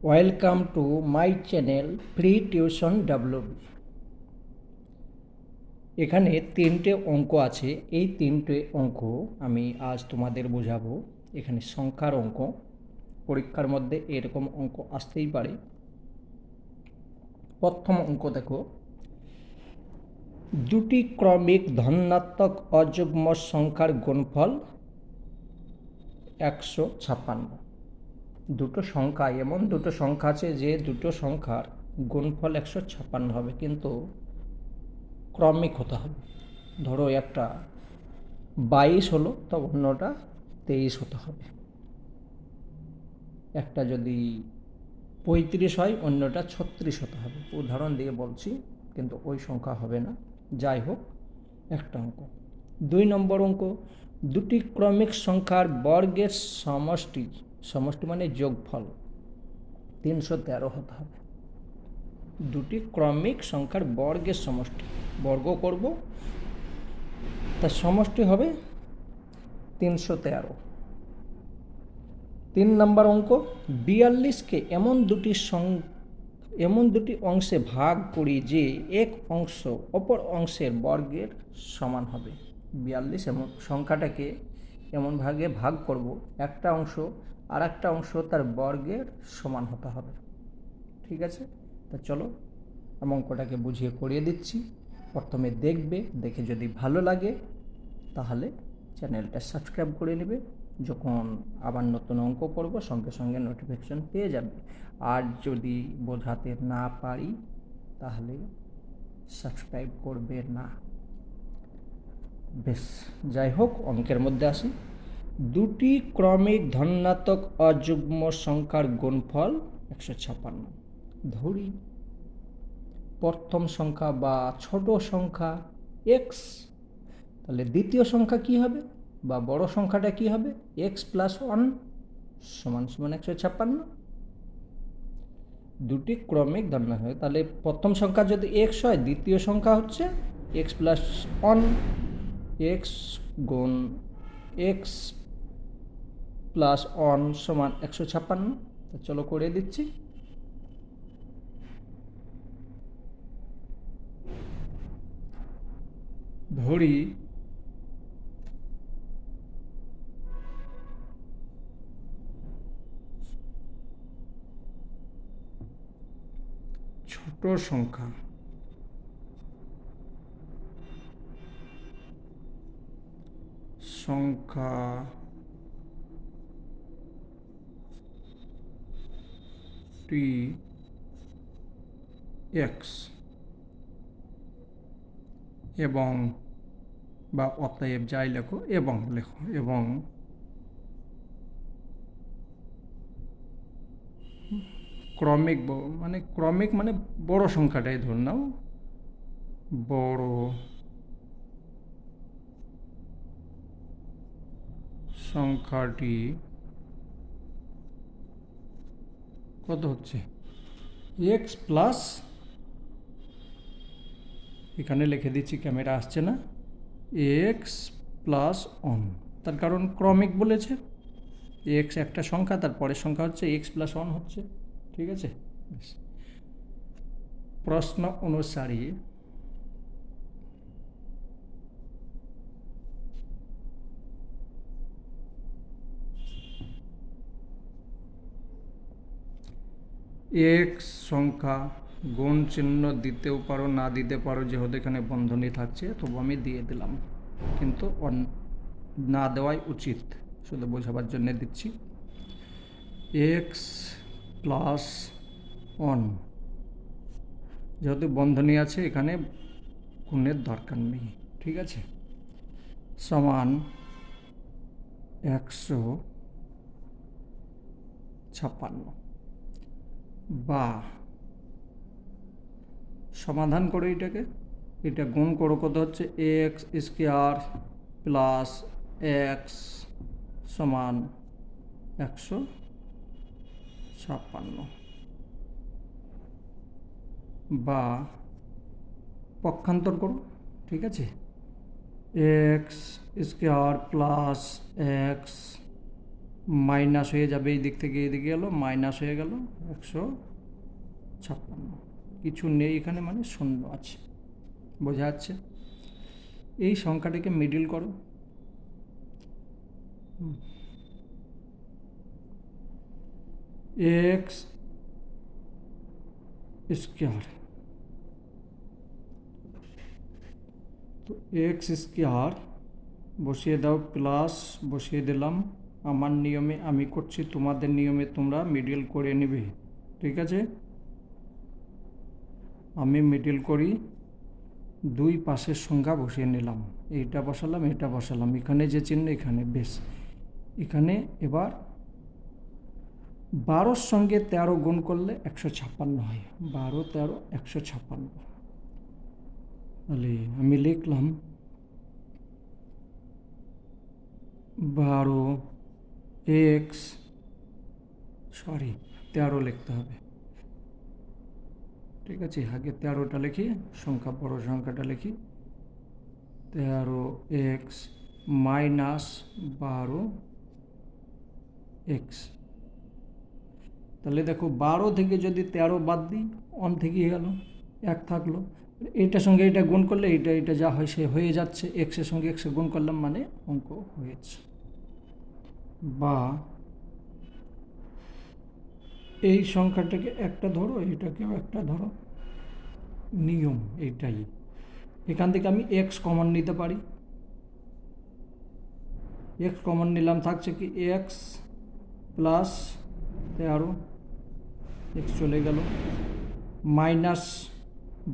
Welcome to my channel free tuition WB. এখানে তিনটে অঙ্ক আছে। এই তিনটে অঙ্ক আমি আজ তোমাদের বোঝাবো। এখানে সংখ্যার অঙ্ক, পরীক্ষার মধ্যে এরকম অঙ্ক আসতেই পারে। প্রথম অঙ্ক দেখো, দুটি ক্রমিক ধনাত্মক অযুগ্ম সংখ্যার গুণফল 156। দুটো সংখ্যা, এমন দুটো সংখ্যা আছে যে দুটো সংখ্যার গুণফল 156 হবে, কিন্তু ক্রমিক হতে হবে। ধরো একটা 22 হলো, তো অন্যটা 23 হতে হবে। একটা যদি 35 হয়, অন্যটা 36 হতে হবে। উদাহরণ দিয়ে বলছি, কিন্তু ওই সংখ্যা হবে না। যাই হোক, একটা অঙ্ক। 2 নম্বর অঙ্ক, দুটি ক্রমিক সংখ্যার বর্গের সমষ্টি, সমষ্টি মানে যোগফল 313 হতে হবে। দুটি ক্রমিক সংখ্যার বর্গের সমষ্টি, বর্গ করব, তার সমষ্টি হবে 313। 3 নম্বর অঙ্ক, 42কে এমন দুটি অংশে ভাগ করি যে এক অংশ অপর অংশের বর্গের সমান হবে। 42 এমন সংখ্যাটাকে এমন ভাগে ভাগ করব, একটা অংশ আর একটা অংশ তার বর্গের সমান হতে হবে। ঠিক আছে, তা চলো আমি অঙ্কটাকে বুঝিয়ে করিয়ে দিচ্ছি। প্রথমে দেখবে, দেখে যদি ভালো লাগে তাহলে চ্যানেলটা সাবস্ক্রাইব করে নেবে। যখন আবার নতুন অঙ্ক করব সঙ্গে সঙ্গে নোটিফিকেশন পেয়ে যাবে। আর যদি বোঝাতে না পারি তাহলে সাবস্ক্রাইব করবে না। বেশ, যাই হোক, অঙ্কের মধ্যে আসি। দুটি ক্রমিক ধনাত্মক অযুগ্ম সংখ্যার গুণফল 156। ধরি প্রথম সংখ্যা বা ছোট সংখ্যা এক্স, তাহলে দ্বিতীয় সংখ্যা কি হবে বা বড় সংখ্যাটা কি হবে? এক্স প্লাস 1 সমান সমান 156। দুটি ক্রমিক ধনাত্মক হয়, তাহলে প্রথম সংখ্যা যদি এক্স হয়, দ্বিতীয় সংখ্যা হচ্ছে এক্স প্লাস 1। এক্স গুণ এক্স প্লাস 1 সমান 156। তো চলো করে দিচ্ছি। ধরি ছোট সংখ্যা সংখ্যাটি এক্স এবং বা অতএব যাই লেখো এবং লেখো, এবং ক্রমিক মানে ক্রমিক মানে বড় সংখ্যাটাই ধরে নাও, বড় সংখ্যাটি কত হচ্ছে? এক্স প্লাস, এখানে লিখে দিচ্ছি, ক্যামেরা আসছে না, এক্স প্লাস 1। তার কারণ ক্রমিক বলেছে, এক্স একটা সংখ্যা, তার পরের সংখ্যা হচ্ছে এক্স প্লাস 1 হচ্ছে। ঠিক আছে, প্রশ্ন অনুসারে এক্স সংখ্যা গুণ চিহ্ন দিতেও পারো, না দিতে পারো, যেহেতু এখানে বন্ধনী থাকছে তবু আমি দিয়ে দিলাম, কিন্তু না দেওয়াই উচিত, শুধু বোঝাবার জন্য দিচ্ছি। এক্স প্লাস 1, যেহেতু বন্ধনী আছে এখানে গুণের দরকার নেই। ঠিক আছে, সমান 156। বা সমাধান করো এটাকে, এটা গুণ করো, কত হচ্ছে? এক্স স্কোয়ার প্লাস এক্স সমান 156। বা পক্ষান্তর করো। ঠিক আছে, x square plus x minus হয়ে যাবে, এই দিক থেকে এদিকে গেল, মাইনাস হয়ে গেল 156। কিছু নেই এখানে, মানে শূন্য আছে। বোঝা যাচ্ছে? এই সংখ্যাটাকে মিডিল করো। এক্স স্কোয়ার, তো এক্স স্কোয়ার বসিয়ে দাও, প্লাস বসিয়ে দিলাম। আমার নিয়মে আমি করছি, তোমাদের নিয়মে তোমরা মিডিল করে নেবে, ঠিক আছে? আমি মিডিল করি, দুই পাশের সংখ্যা বসিয়ে নিলাম, এইটা বসালাম, এটা বসালাম, এখানে যে চিহ্ন এখানে, বেশ। এখানে এবার 12-র সঙ্গে 13 গুণ করলে 156 হয়। 12, 13, 156। তাহলে আমি লিখলাম 13 লিখতে হবে, ঠিক আছে? আগে 13টা লিখি, সংখ্যা বড় সংখ্যাটা লিখি। 13x minus 12x। তাহলে দেখো 12 থেকে যদি 13 বাদ দিই, অন থেকে গেল, 1 থাকলো। এইটার সঙ্গে এটা গুণ করলে এটা যা হয় সে হয়ে যাচ্ছে, এক্সের সঙ্গে এক্সে গুণ করলাম মানে অঙ্ক হয়েছে। বা এই সংখ্যাটাকে একটা ধরো, এইটাকেও একটা ধরো, নিয়ম এইটাই। এখান থেকে আমি এক্স কমন নিতে পারি, এক্স কমন নিলাম, থাকছে কি এক্স প্লাস 13, এক্স চলে গেল। মাইনাস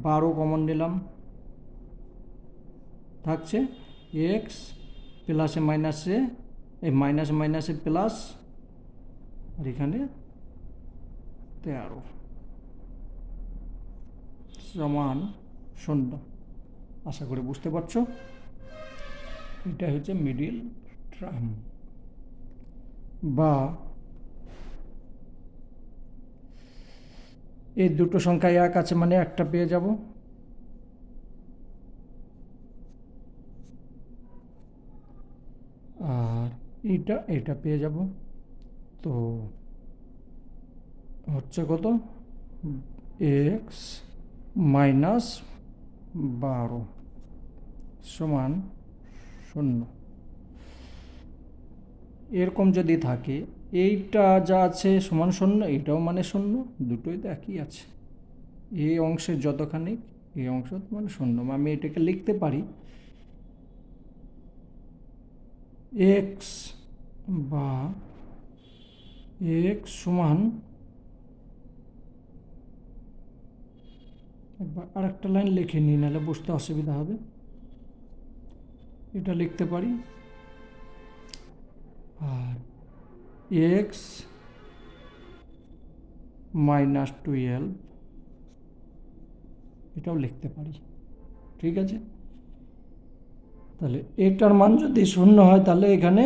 12 কমন নিলাম, থাকছে এক্স প্লাসে মাইনাসে, এই মাইনাসে মাইনাসে প্লাস, আর এখানে 13 সমান 0। আশা করি বুঝতে পারছো, এটা হচ্ছে মিডিল টার্ম। বা এই দুটো সংখ্যা এক আছে মানে একটা পেয়ে যাব, আর এটা পেয়ে যাব। তো হচ্ছে কত, এক্স মাইনাস 12 সমান 0। এরকম যদি থাকে, এইটা যা আছে সমান 0, এইটাও মানে 0, দুটোই তো একই আছে। এই অংশের যতখানি, এই অংশ মানে 0। আমি এটাকে লিখতে পারি এক্স বা এক্স সমান, একবার আর একটা লাইন লিখে নিই, নাহলে বুঝতে অসুবিধা হবে। এটা লিখতে পারি, আর এক্স মাইনাস 12 এটাও লিখতে পারি, ঠিক আছে? তাহলে এটার মান যদি 0 হয়, তাহলে এখানে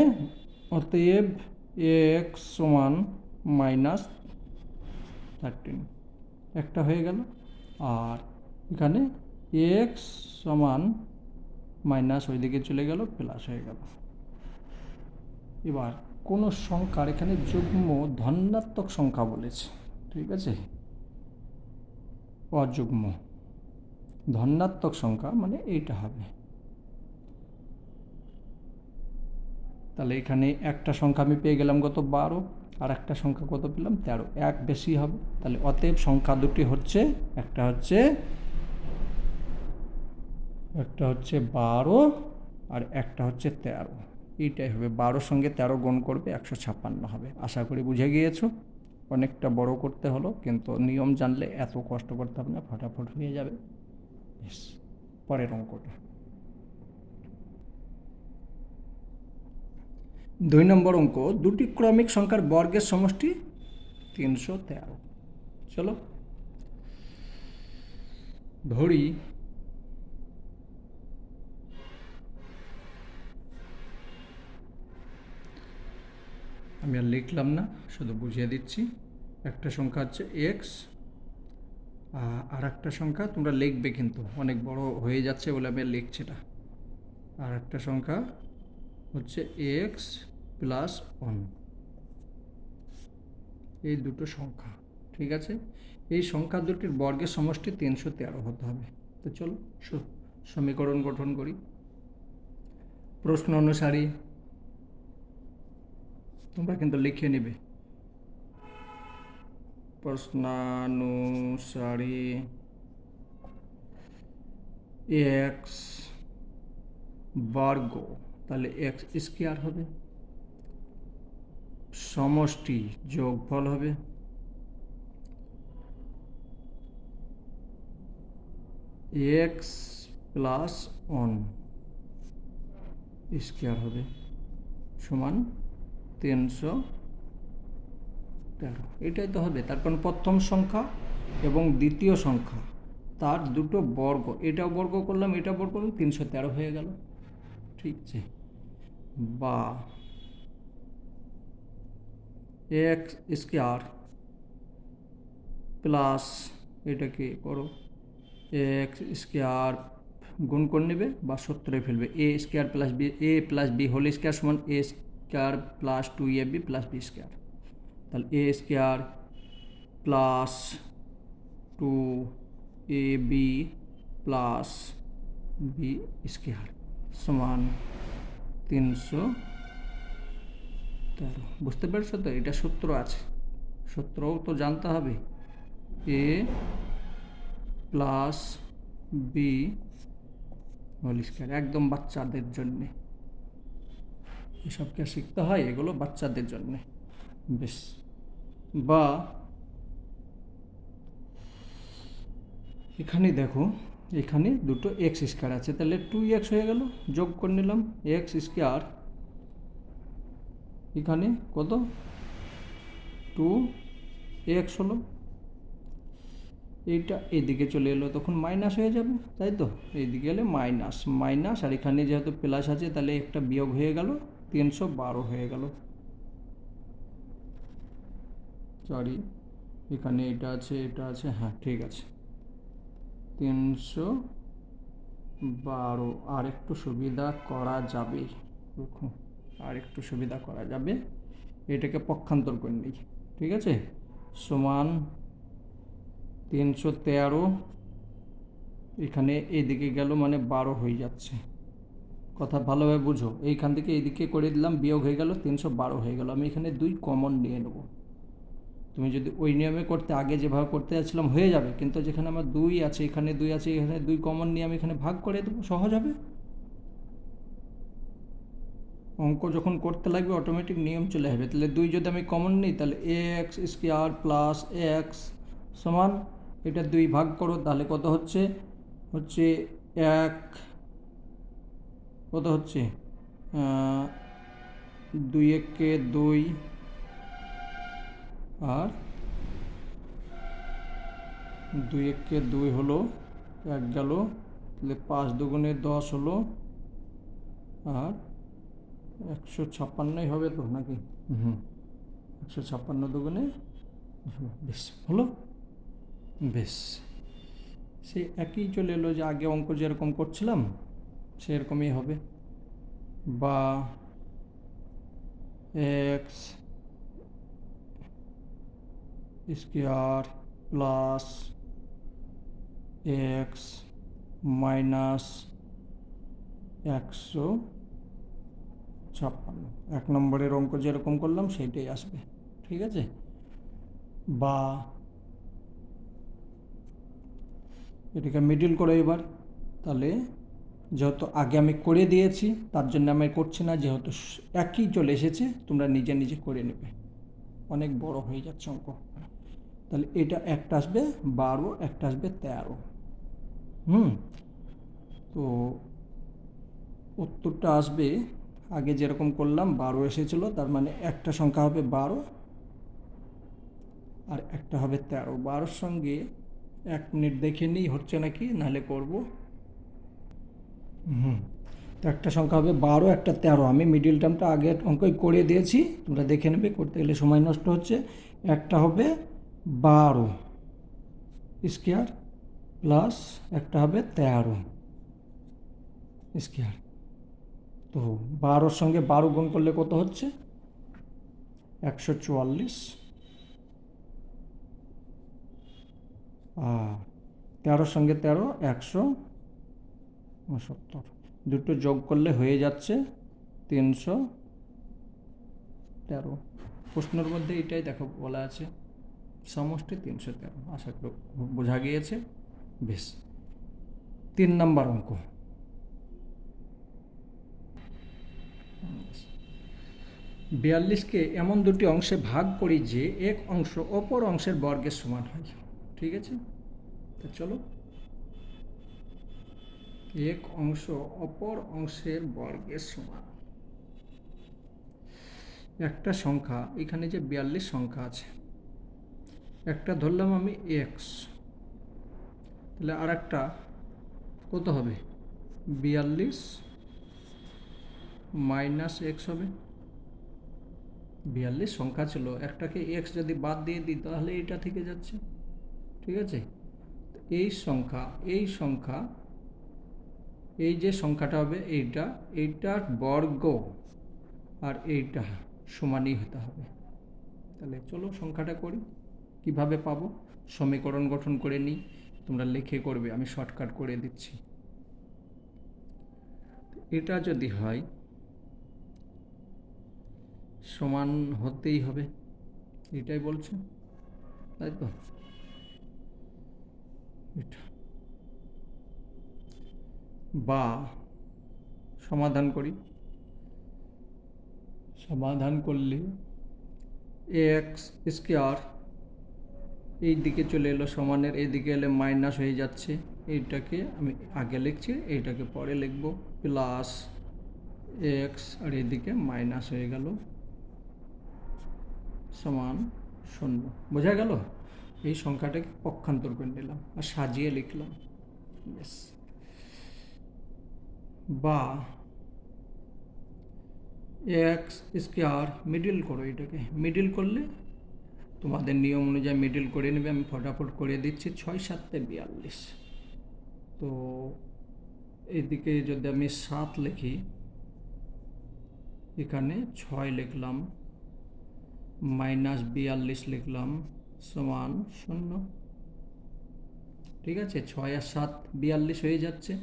অতএব এক্স সমান -13 একটা হয়ে গেল, আর এখানে এক্স সমান মাইনাস ওইদিকে চলে গেল, প্লাস হয়ে গেল। এবার কোনো সংখ্যার এখানে যুগ্ম ধনাত্মক সংখ্যা বলেছে, ঠিক আছে? অযুগ্ম ধনাত্মক সংখ্যা মানে এইটা হবে। তাহলে এখানে একটা সংখ্যা আমি পেয়ে গেলাম কত, 12, আর একটা সংখ্যা কত পেলাম, 13, এক বেশি হবে। তাহলে অতএব সংখ্যা দুটি হচ্ছে, একটা হচ্ছে 12 আর একটা হচ্ছে 13। এইটাই হবে, 12 সঙ্গে 13 গুণ করবে 156 হবে। আশা করি বুঝে গিয়েছো। অনেকটা বড় করতে হলো, কিন্তু নিয়ম জানলে এত কষ্ট করতে হবে না, ফটাফট হয়ে যাবে। পরের অঙ্কটা 2 নম্বর অঙ্ক, দুটি ক্রমিক সংখ্যার বর্গের সমষ্টি 313। চলো ধরি আমি আর লিখলাম না, শুধু বুঝিয়ে দিচ্ছি। একটা সংখ্যা হচ্ছে এক্স, আর একটা সংখ্যা তোমরা লিখবে, কিন্তু অনেক বড় হয়ে যাচ্ছে বলে আমি আর লিখছি না। আর একটা সংখ্যা হচ্ছে এক্স প্লাস 1, এই দুটো সংখ্যা, ঠিক আছে? এই সংখ্যা দুটির বর্গের সমষ্টি 313 হতে হবে। তো চলো সমীকরণ গঠন করি। প্রশ্ন অনুসারী তোমরা কিন্তু লিখে নেবে। প্রশ্নানুসারী এক্স বর্গ, তাহলে এক্স স্কোয়ার হবে, সমষ্টি যোগফল হবে এক্স প্লাস 1 স্কোয়ার হবে সমান 313। এটাই তো হবে, তার কারণ প্রথম সংখ্যা এবং দ্বিতীয় সংখ্যা তার দুটো বর্গ, এটা বর্গ করলাম এটা বর্গ করলাম 313 হয়ে গেল, ঠিক আছে? বা এক্স স্কোয়ার প্লাস এটাকে করো এক্স স্কোয়ার গুণ করে নেবে বা সূত্রে ফেলবে A square plus B whole square সমান A square plus 2ab plus B square. তাহলে A square plus 2ab plus B square সমান 313। বুঝতে পারছো তো? এটা সূত্র আছে, সূত্রও তো জানতে হবে। এ প্লাস বি হোল স্কোয়ার, একদম বাচ্চাদের জন্যে এসবকে শিখতে হয়, এগুলো বাচ্চাদের জন্যে বেশ। বা এখানে দেখো, এখানে দুটো এক্স স্কোয়ার আছে, তাহলে 2x হয়ে গেল, যোগ করে নিলাম এক্স স্কোয়ার, এখানে কত 2x হলো, এইটা এইদিকে চলে এলো, তখন মাইনাস হয়ে যাবে, তাই তো? এইদিকে এলে মাইনাস মাইনাস, আর এখানে যেহেতু প্লাস আছে তাহলে একটা বিয়োগ হয়ে গেল, 312 হয়ে গেল। সরি, এখানে এটা আছে, হ্যাঁ ঠিক আছে, 312। আর একটু সুবিধা করা যাবে, দেখুন আর একটু সুবিধা করা যাবে, এটাকে পক্ষান্তর করে নিই, ঠিক আছে? সমান 313, এখানে এইদিকে গেল মানে 12 হয়ে যাচ্ছে, কথা ভালোভাবে বুঝো। এইখান থেকে এইদিকে করে দিলাম, বিয়োগ হয়ে গেল, 312 হয়ে গেল। আমি এখানে 2 কমন নিয়ে নেব। তুমি যদি ওই নিয়মে করতে, আগে যেভাবে করতে যাচ্ছিলাম হয়ে যাবে, কিন্তু যেখানে আমার 2 আছে, এখানে 2 আছে, এখানে 2 কমন নিয়ে আমি এখানে ভাগ করে দেবো, সহজ হবে। অঙ্ক যখন করতে লাগবে অটোমেটিক নিয়ম চলে আসবে। তাহলে 2 যদি আমি কমন নিই তাহলে এক্স স্কোয়ার প্লাস এক্স সমান, এটা 2 ভাগ করো, তাহলে কত হচ্ছে, এক কত হচ্ছে 2 একে 2, আর 2 একে 2 হলো, 1 গেল, তাহলে 5 দুগুণে 10 হলো, আর 156 হবে তো নাকি? 156 দুগুণে, বেশ হলো, বেশ সে একই চলে এলো, যে আগে অঙ্ক যেরকম করছিলাম সেরকমই হবে। বা x square plus x minus 156, 1 নম্বরের অঙ্ক যেরকম করলাম সেইটাই আসবে, ঠিক আছে? বা এটাকে মিডিল করে এবার, তাহলে যেহেতু আগে আমি করে দিয়েছি তার জন্য আমি করছি না, যেহেতু একই চলে এসেছে তোমরা নিজে নিজে করে নেবে, অনেক বড় হয়ে যাচ্ছে অঙ্ক। তাহলে এটা একটা আসবে 12, একটা আসবে 13। তো উত্তরটা আসবে আগে যেরকম করলাম 12 এসেছিলো, তার মানে একটা সংখ্যা হবে 12 আর একটা হবে 13। 12-র সঙ্গে 1 মিনিট দেখে নিই হচ্ছে নাকি, নাহলে করবো। তো একটা সংখ্যা হবে 12, একটা 13, আমি মিডিল টার্মটা আগের অঙ্কই করে দিয়েছি, তোমরা দেখে নেবে, করতে গেলে সময় নষ্ট হচ্ছে। একটা হবে 12 স্কোয়ার প্লাস একটা হবে 13 স্কোয়ার। তো 12-র সঙ্গে 12 গুণ করলে কত হচ্ছে 144, আর 13 সঙ্গে 13 169, দুটো যোগ করলে হয়ে যাচ্ছে 313। প্রশ্নের মধ্যে এটাই দেখো বলা আছে, সমষ্টি 313। আশা করি বোঝা গিয়েছে। বেশ, 3 নম্বর অঙ্ক। বিয়াল্লিশকে এমন দুটি অংশে ভাগ করি যে এক অংশ অপর অংশের বর্গের সমান হয়। ঠিক আছে, তো চলো, এক অংশ অপর অংশের বর্গের সমান। একটা সংখ্যা, এখানে যে 42 সংখ্যা আছে, একটা ধরলাম আমি এক্স, তাহলে আর একটা কত হবে? 42 মাইনাস এক্স হবে। 42 সংখ্যা ছিল, একটাকে এক্স যদি বাদ দিয়ে দিই তাহলে এটা থেকে যাচ্ছে। ঠিক আছে, এই সংখ্যা এই যে সংখ্যাটা হবে এইটার বর্গ আর এইটা সমানই হতে হবে। তাহলে চলো সংখ্যাটা করি। কিভাবে পাবো? সমীকরণ গঠন করে নিই, তোমরা লিখে করবে, আমি শর্টকাট করে দিচ্ছি। এটা যদি হয় সমান হতেই হবে, এটাই বলছে, তাই তো? এটা বা সমাধান করি, সমাধান করলে এক্স স্কোয়ার এই দিকে চলে এলো, সমানের এই দিকে এলে মাইনাস হয়ে যাচ্ছে, এইটাকে আমি আগে লিখছি, এইটাকে পরে লিখব, প্লাস এক্স আর এদিকে মাইনাস হয়ে গেল সমান 0। বোঝা গেল? এই সংখ্যাটাকে পক্ষান্তর করে নিলাম আর সাজিয়ে লিখলাম। ব্যাস। বা এক্স স্কোয়ার, মিডিল করো, এটাকে মিডিল করলে তোমাদের নিয়ম অনুযায়ী মিডিল করে নেবে, আমি ফটাফট করে দিচ্ছি। 6 7 42। তো এদিকে যদি আমি 7 লিখি, এখানে 6 লিখলাম, মাইনাস 42 লিখলাম, সমান 0। ঠিক আছে, 6 আর 7 42 হয়ে যাচ্ছে।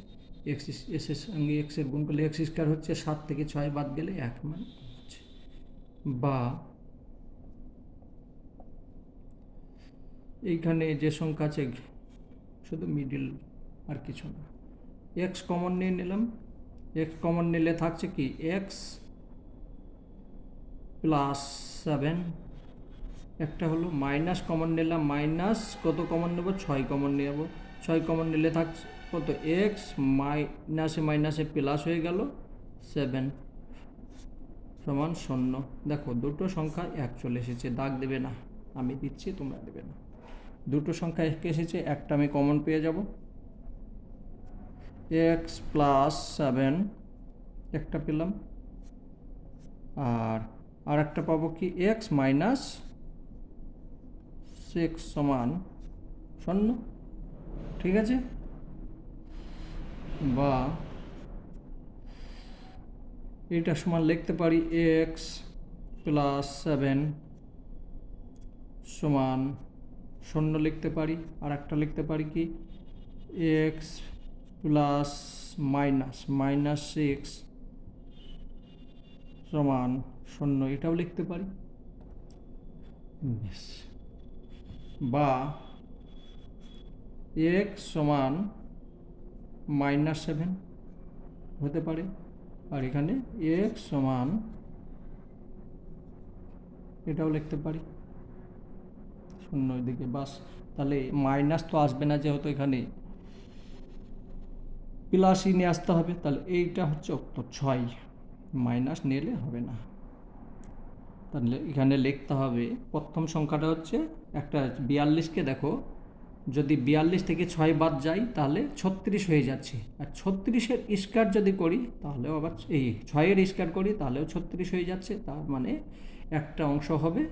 এক্স এর সঙ্গে এক্সের গুণ করলে এক্স স্কোয়ার হচ্ছে, 7 থেকে 6 বাদ গেলে 1 মান হচ্ছে। বা এইখানে যে সংখ্যা আছে শুধু মিডিল, আর কিছু না। এক্স কমন নিয়ে নিলাম, এক্স কমন নিলে থাকছে কি এক্স প্লাস 7, একটা হলো। মাইনাস কমন নিলাম, মাইনাস কত কমন নেব? 6 কমন নেব। 6 কমন নিলে থাকছে কত? এক্স মাইনাসে মাইনাসে প্লাস হয়ে গেল 7 সমান 0। দেখো দুটো সংখ্যা এক চলে এসেছে, দাগ দেবে না, আমি দিচ্ছি, তোমরা দেবে না। দুটো সংখ্যা এক এসেছে, একটা আমি কমন পেয়ে যাব, এক্স প্লাস 7 একটা পেলাম, আর একটা পাবো কি এক্স মাইনাস 6 সমান 0। ঠিক আছে, বা এটা সমান লিখতে পারি এক্স প্লাস 7 সমান 0 লিখতে পারি, আর একটা লিখতে পারি কি এক্স প্লাস মাইনাস 6 সমান 0, এটাও লিখতে পারি। বেশ। বা এক্স সমান -7 হতে পারে, আর এখানে এক্স সমান, এটাও লিখতে পারি 0 দিকে। বাস, তাহলে মাইনাস তো আসবে না, যেহেতু এখানে প্লাসই নিয়ে আসতে হবে, তাহলে এইটা হচ্ছে উত্তর 6, মাইনাস নিলে হবে না। তাহলে এখানে লিখতে হবে প্রথম সংখ্যাটা হচ্ছে একটা 42কে দেখো, যদি 42 থেকে 6 বাদ যায় তাহলে 36 হয়ে যাচ্ছে, আর 36-এর স্কয়ার যদি করি তাহলেও আবার এই 6-এর স্কয়ার করি তাহলেও 36 হয়ে যাচ্ছে। তার মানে একটা অংশ হবে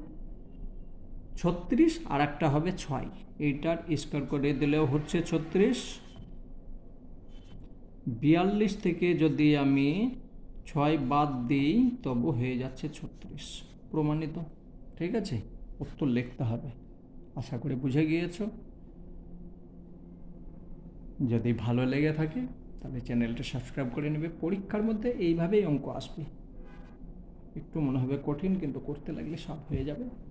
36 আর একটা হবে 6, এইটার স্কয়ার করে দিলেও হচ্ছে 36। 42 থেকে যদি আমি 6 বাদ দিই তবু হয়ে যাচ্ছে 36, প্রমাণিত। ঠিক আছে, উত্তর লিখতে হবে। আশা করি বুঝে গিয়েছো। যদি ভালো লেগে থাকে তাহলে চ্যানেলটা সাবস্ক্রাইব করে নেবে। পরীক্ষার মধ্যে এইভাবেই অঙ্ক আসবে, একটু মনে হবে কঠিন, কিন্তু করতে লাগলে সব হয়ে যাবে।